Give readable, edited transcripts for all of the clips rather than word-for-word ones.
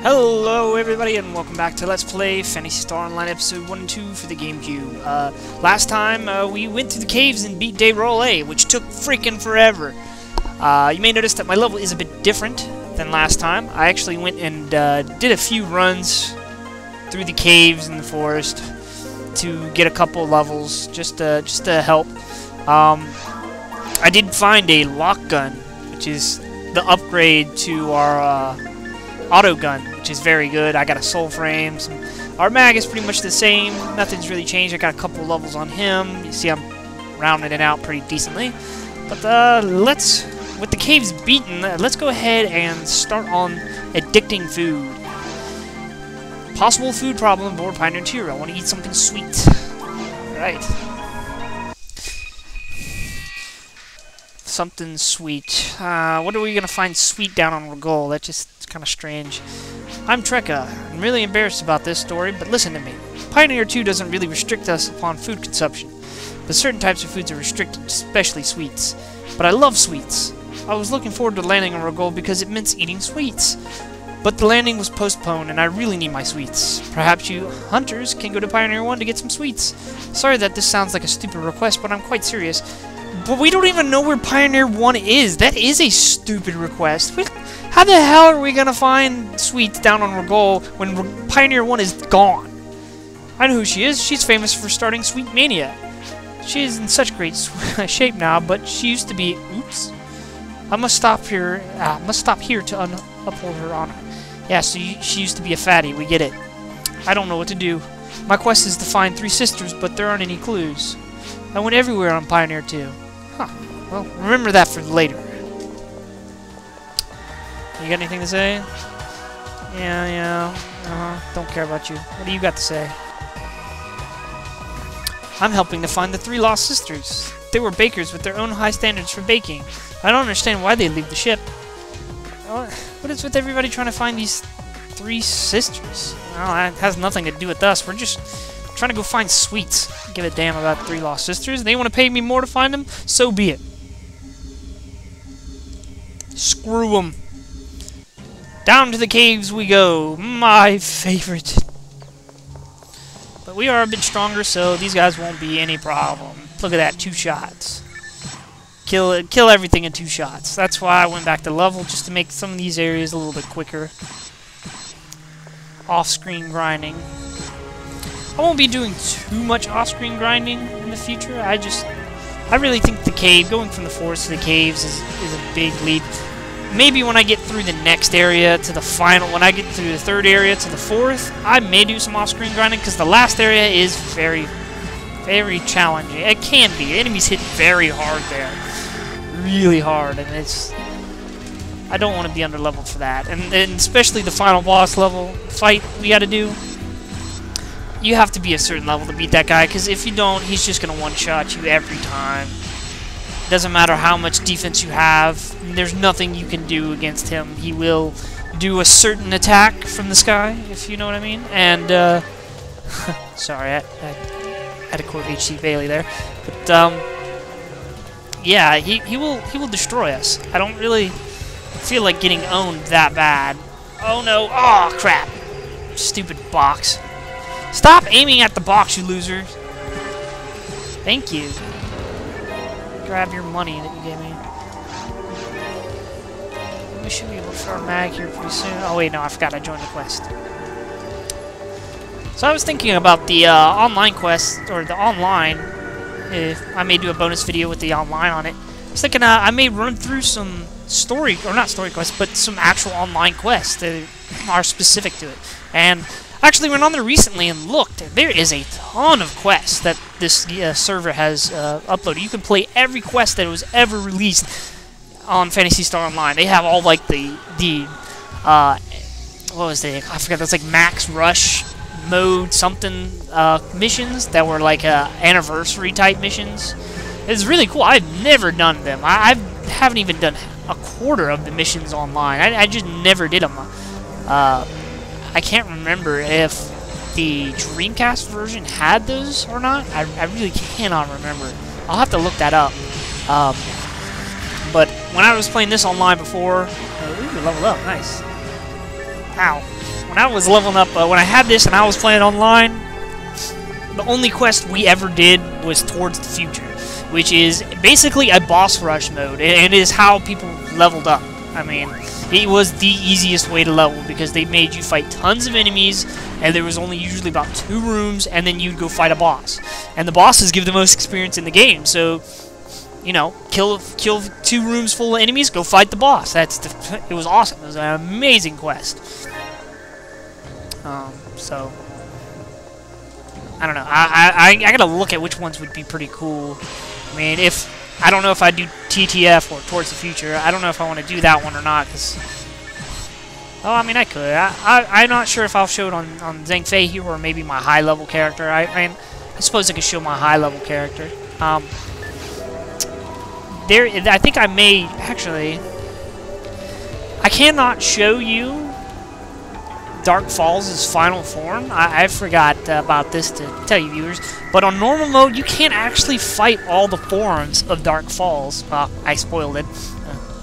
Hello everybody and welcome back to Let's Play Phantasy Star Online Episode 1 and 2 for the GameCube. Last time we went through the caves and beat Ragol A, which took freaking forever. You may notice that my level is a bit different than last time. I actually went and did a few runs through the caves in the forest to get a couple levels just to help. I did find a lock gun, which is the upgrade to our auto gun, which is very good. I got a soul frame. Our mag is pretty much the same. Nothing's really changed. I got a couple levels on him. You see I'm rounding it out pretty decently. But with the caves beaten, let's go ahead and start on addicting food. Possible food problem aboard Pioneer 2. I want to eat something sweet. Alright. Something sweet. What are we going to find sweet down on Ragol? That's just kind of strange. I'm Trekka. I'm really embarrassed about this story, but listen to me. Pioneer 2 doesn't really restrict us upon food consumption, but certain types of foods are restricted, especially sweets. But I love sweets. I was looking forward to landing on Ragol because it meant eating sweets. But the landing was postponed, and I really need my sweets. Perhaps you hunters can go to Pioneer 1 to get some sweets. Sorry that this sounds like a stupid request, but I'm quite serious. But we don't even know where Pioneer 1 is. That is a stupid request. How the hell are we gonna find sweets down on Ragol when Pioneer 1 is gone? I know who she is. She's famous for starting Sweet Mania. She is in such great shape now, but she used to be... Oops. I must stop here to uphold her honor. Yeah, so she used to be a fatty. We get it. I don't know what to do. My quest is to find 3 sisters, but there aren't any clues. I went everywhere on Pioneer 2. Huh. Well, remember that for later. You got anything to say? Yeah. Don't care about you. What do you got to say? I'm helping to find the 3 lost sisters. They were bakers with their own high standards for baking. I don't understand why they leave the ship. What is with everybody trying to find these 3 sisters? Well, that has nothing to do with us. We're just trying to go find sweets. Give a damn about 3 lost sisters. They want to pay me more to find them? So be it. Screw them. Down to the caves we go. My favorite. But we are a bit stronger, so these guys won't be any problem. Look at that, 2 shots. Kill everything in 2 shots. That's why I went back to level, just to make some of these areas a little bit quicker. Off-screen grinding. I won't be doing too much off-screen grinding in the future. I really think the cave, going from the forest to the caves is a big leap. Maybe when I get through the next area to the final, when I get through the 3rd area to the 4th, I may do some off-screen grinding, because the last area is very, very challenging. It can be. Enemies hit very hard there. Really hard, and I don't want to be under-leveled for that. And especially the final boss level fight we gotta do. You have to be a certain level to beat that guy, because if you don't, he's just going to one-shot you every time. Doesn't matter how much defense you have, there's nothing you can do against him. He will do a certain attack from the sky, if you know what I mean. And, sorry, I had to quote H.C. Bailey there. But, yeah, he will destroy us. I don't really feel like getting owned that bad. Oh, no. Oh, crap. Stupid box. Stop aiming at the box, you losers. Thank you. Grab your money that you gave me. We should be able to throw a mag here pretty soon. Oh wait, no, I forgot I joined the quest. So I was thinking about the online quest, or the online. If I may do a bonus video with the online on it. I was thinking I may run through some story, or not story quests, but some actual online quests that are specific to it. And actually went on there recently and looked, and there is a ton of quests that this server has uploaded. You can play every quest that was ever released on Phantasy Star Online. They have all like what was it? I forgot. That's like Max Rush mode something missions that were like anniversary type missions. It's really cool. I've never done them. I haven't even done a quarter of the missions online. I just never did them. I can't remember if the Dreamcast version had those or not. I really cannot remember. I'll have to look that up. But when I was playing this online before... Ooh, level up. Nice. Ow. when I was leveling up, when I had this and I was playing online, the only quest we ever did was Towards the Future, which is basically a boss rush mode, and it is how people leveled up. I mean, it was the easiest way to level because they made you fight tons of enemies, and there was only usually about 2 rooms, and then you'd go fight a boss. And the bosses give the most experience in the game, so, you know, kill 2 rooms full of enemies, go fight the boss. It was awesome. It was an amazing quest. So, I don't know. I gotta look at which ones would be pretty cool. I mean, I don't know if I'd do TTF or Towards the Future. I don't know if I want to do that one or not, because... Oh, I mean, I could. I'm not sure if I'll show it on Zhang Fei here or maybe my high-level character. I suppose I could show my high-level character. I think I may... Actually... I cannot show you Dark Falls' final form. I forgot about this to tell you, viewers. But on normal mode, you can't actually fight all the forms of Dark Falls. I spoiled it.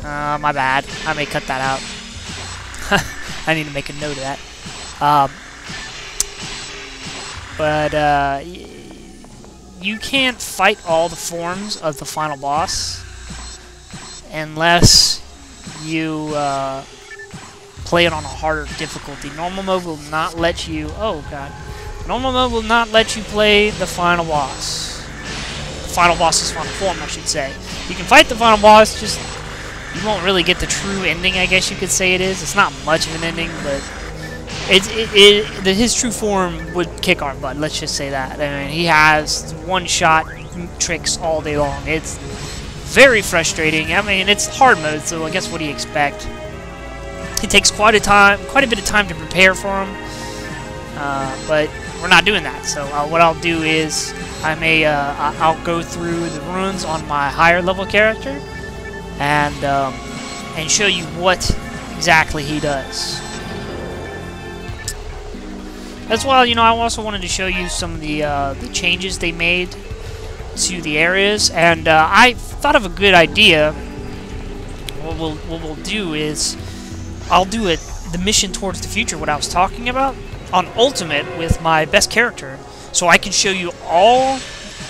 My bad. I may cut that out. I need to make a note of that. You can't fight all the forms of the final boss unless you play it on a harder difficulty. Normal mode will not let you... Oh, God. Normal mode will not let you play the final boss. The final boss's final form, I should say. You can fight the final boss, just... You won't really get the true ending, I guess you could say it is. It's not much of an ending, but... His true form would kick our butt, let's just say that. I mean, he has one-shot tricks all day long. It's very frustrating. I mean, it's hard mode, so I guess what do you expect? It takes quite a bit of time to prepare for him, but we're not doing that. So what I'll do is I'll go through the runes on my higher level character and show you what exactly he does. As well, you know, I also wanted to show you some of the changes they made to the areas, and I thought of a good idea. What we'll do is I'll do the mission Towards the Future, what I was talking about, on Ultimate with my best character, so I can show you all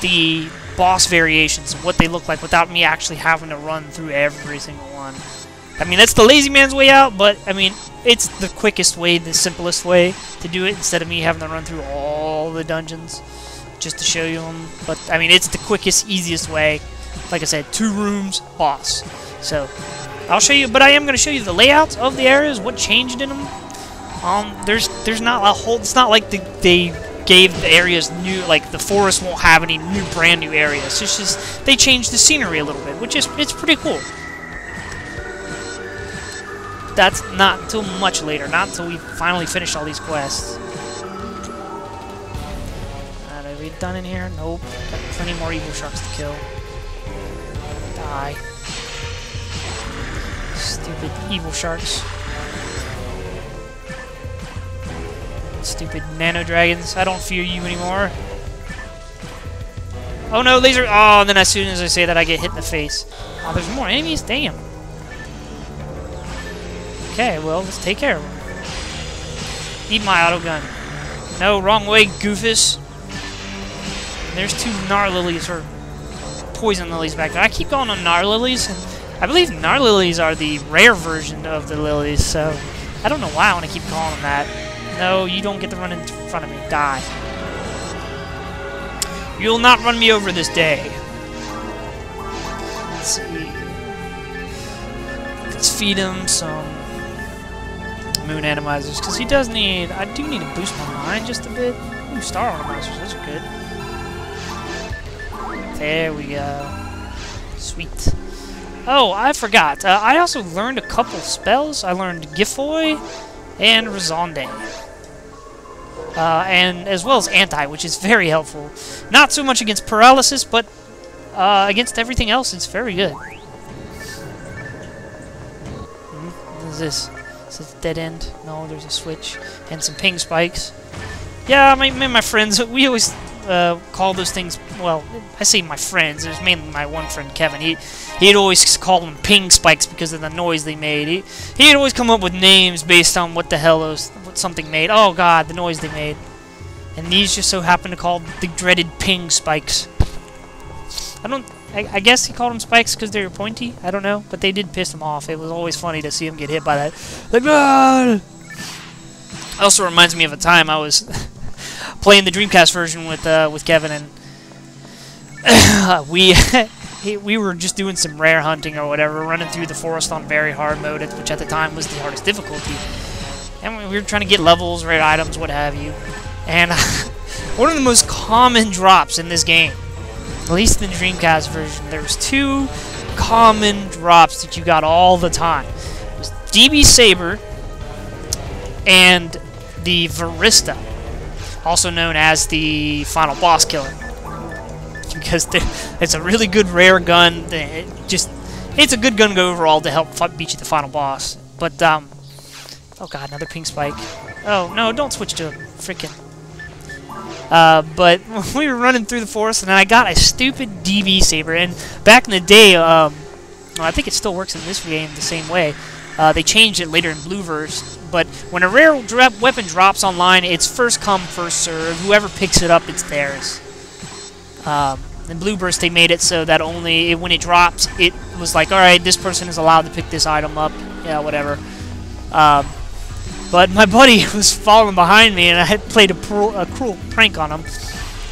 the boss variations and what they look like without me actually having to run through every single one. I mean, that's the lazy man's way out, but, I mean, it's the quickest way, the simplest way to do it, instead of me having to run through all the dungeons just to show you them. But, I mean, it's the quickest, easiest way. Like I said, 2 rooms, boss. So, I'll show you, but I am going to show you the layouts of the areas, what changed in them. There's not a whole, it's not like they gave the areas new, like the forest won't have any brand new areas. It's just, they changed the scenery a little bit, which is, it's pretty cool. That's not until much later, not until we finally finish all these quests. Are we done in here? Nope. Got plenty more evil sharks to kill. Die. Stupid evil sharks. Stupid nano dragons. I don't fear you anymore. Oh no, laser. Oh, and then as soon as I say that, I get hit in the face. Oh, there's more enemies? Damn. Okay, well, let's take care of them. Eat my auto gun. No, wrong way, goofus. And there's 2 Gnar Lilies, or Poison Lilies back there. I keep calling them Gnar Lilies, and I believe Gnar Lilies are the rare version of the lilies, so I don't know why I want to keep calling them that. No, you don't get to run in front of me. Die. You'll not run me over this day. Let's see. Let's feed him some moon atomizers, because he does need... I do need to boost my mind just a bit. Ooh, star atomizers, those are good. There we go. Sweet. Oh, I forgot. I also learned a couple spells. I learned Gifoy and Razonde. And as well as Anti, which is very helpful. Not so much against paralysis, but against everything else, it's very good. What is this? Is this a dead end? No, there's a switch. And some ping spikes. Yeah, me and my friends, we always call those things, well, I say my friends, it was mainly my one friend Kevin, he'd always call them ping spikes because of the noise they made. He'd always come up with names based on what the hell what something made. Oh god, the noise they made. And these just so happen to call the dreaded ping spikes. I guess he called them spikes because they were pointy, I don't know, but they did piss him off. It was always funny to see him get hit by that. Like, ah! Also reminds me of a time I was playing the Dreamcast version with Kevin, and we were just doing some rare hunting or whatever, running through the forest on very hard mode, which at the time was the hardest difficulty. And we were trying to get levels, rare items, what have you. And one of the most common drops in this game, at least in the Dreamcast version, there was 2 common drops that you got all the time. It was DB Saber and the Varista, also known as the final boss killer, because it's a really good rare gun. It's a good gun overall to help beat you the final boss. But oh god, another ping spike. Oh no, don't switch to a freaking. But we were running through the forest, and I got a stupid DB Saber. And back in the day, well, I think it still works in this game the same way. They changed it later in Blueverse, but when a rare weapon drops online, it's first come, first serve. Whoever picks it up, it's theirs. In Blueverse, they made it so that only when it drops, it was like, alright, this person is allowed to pick this item up. Yeah, whatever. But my buddy was following behind me, and I had played a cruel prank on him.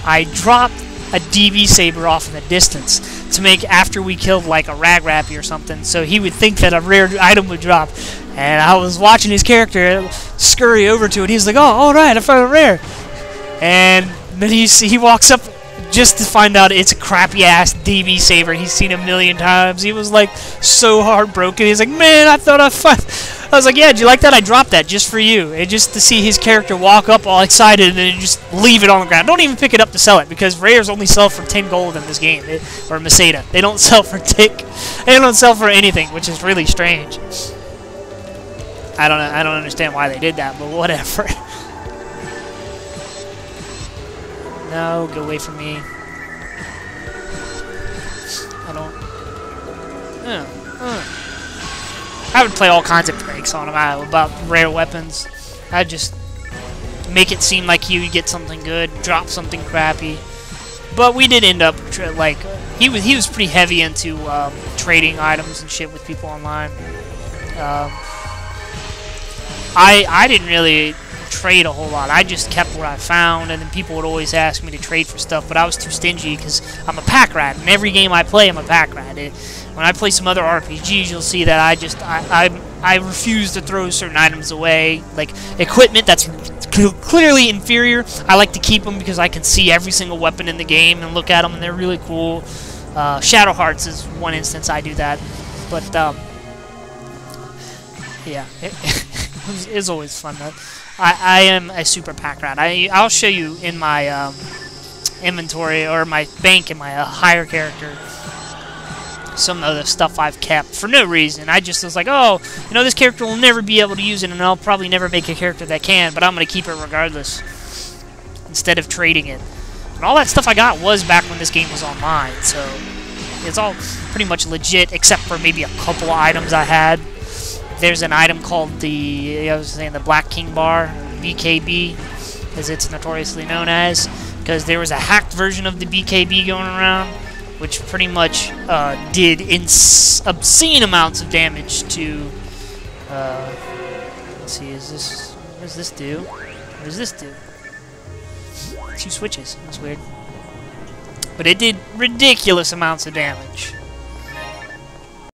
I dropped a DB Saber off in the distance to make after we killed like a Ragrappy or something, so he would think that a rare item would drop. And I was watching his character scurry over to it. He's like, "Oh, all right, I found a rare." And then he walks up just to find out it's a crappy ass DB Saber he's seen a million times. He was like so heartbroken. He's like, "Man, I thought I found." I was like, "Yeah, did you like that? I dropped that just for you." And just to see his character walk up all excited and then just leave it on the ground. Don't even pick it up to sell it, because rares only sell for 10 gold in this game, or Meseta. They don't sell for tick. They don't sell for anything, which is really strange. I don't understand why they did that, but whatever. No, get away from me. I don't. I would play all kinds of pranks on him about rare weapons. I'd just make it seem like he would get something good, drop something crappy. But we did end up like he was pretty heavy into trading items and shit with people online. I didn't really trade a whole lot. I just kept what I found, and then people would always ask me to trade for stuff, but I was too stingy because I'm a pack rat. In every game I play, I'm a pack rat. When I play some other RPGs, you'll see that I refuse to throw certain items away, like equipment that's clearly inferior. I like to keep them because I can see every single weapon in the game and look at them, and they're really cool. Shadow Hearts is one instance I do that, but yeah, it's always fun. I am a super pack rat. I'll show you in my inventory or my bank in my higher character some of the stuff I've kept for no reason. I just was like, oh, you know, this character will never be able to use it, and I'll probably never make a character that can, but I'm going to keep it regardless instead of trading it. And all that stuff I got was back when this game was online, so it's all pretty much legit except for maybe a couple of items I had. There's an item called the Black King Bar, BKB, as it's notoriously known as, because there was a hacked version of the BKB going around, which pretty much did obscene amounts of damage to. Let's see, what does this do? What does this do? 2 switches. That's weird. But it did ridiculous amounts of damage.